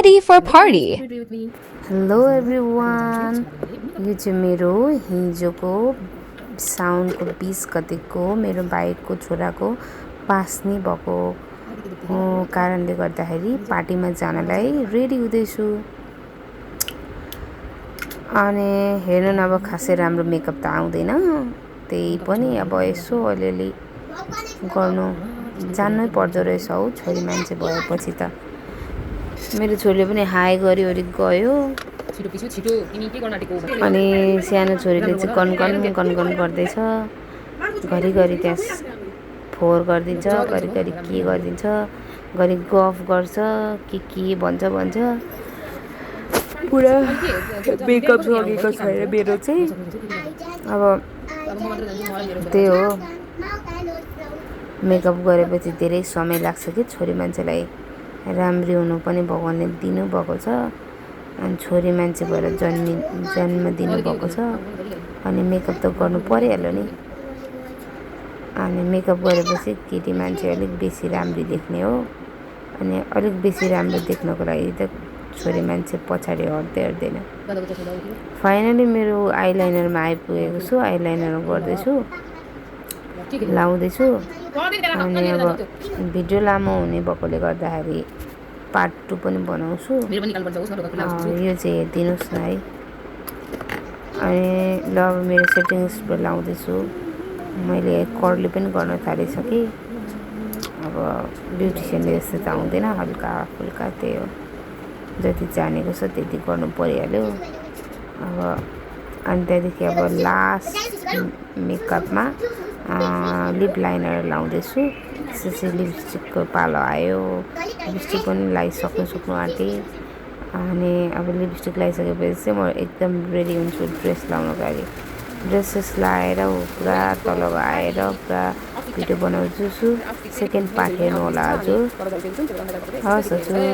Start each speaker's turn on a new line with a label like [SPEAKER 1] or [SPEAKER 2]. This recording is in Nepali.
[SPEAKER 1] ready for party.
[SPEAKER 2] Hello everyone, यो चाहिँ मेरो हिजोको साउनको 20 गतेको मेरो भाइको छोराको पास्नी भएको कारणले गर्दाखेरि पार्टीमा जानलाई रेडी हुँदैछु। अनि हेर्नु न, अब खासै राम्रो मेकअप त आउँदैन, त्यही पनि अब यसो अलिअलि गर्नु जान्नै पर्दो रहेछ हौ, छोरी मान्छे भएपछि त। मेरो छोरीले पनि हाई गरिवरि गयो अनि सानो छोरीले चाहिँ कनकन गर्दैछ। घरिघरि त्यहाँ फोहोर गरिदिन्छ, घरिघरि के गरिदिन्छ, घरि गफ गर्छ, के भन्छ पुरा मेकअप सकेको छैन मेरो चाहिँ। अब त्यही हो, मेकअप गरेपछि धेरै समय लाग्छ कि छोरी मान्छेलाई राम्री हुनु पनि भगवानले दिनुभएको छ, अनि छोरी मान्छे भएर जन्म दिनुभएको छ, अनि मेकअप त गर्नु परिहाल्यो नि। अनि मेकअप गरेपछि केटी मान्छे अलिक बेसी राम्री देख्ने हो, अनि अलिक बेसी राम्रो देख्नको लागि त छोरी मान्छे पछाडि हट्दैन। फाइनली मेरो आइलाइनरमा आइपुगेको छु, आइलाइनर गर्दैछु, लाउँदैछु। अनि अब भिडियो लामो हुने भएकोले गर्दाखेरि पार्ट 2 पनि बनाउँछु, यो चाहिँ हेरिदिनुहोस् न है। अनि ल, अब मेरो सेटिङ्स लाउँदैछु, मैले कर्ली पनि गर्न थालिसकेँ। अब ब्युटिसियनले जस्तो त आउँदैन, हल्का फुल्का त्यही हो, जति जानेको छ त्यति गर्नु परिहाल्यो। अब अनि त्यहाँदेखि अब लास्ट मेकअपमा लिप लाइनर लाउँदैछु। त्यसपछि लिपस्टिकको पालो आयो, लिपस्टिक पनि लगाइसक्नु आँटेँ। अनि अब लिपस्टिक लगाइसकेपछि चाहिँ म एकदम रेडी हुन्छु ड्रेस लाउनको लागि। ड्रेसेस लगाएर पुरा तल आएर पुरा भिडियो बनाउँछु। सेकेन्ड पार्ट हेर्नु होला हजुर। हस् हजुर।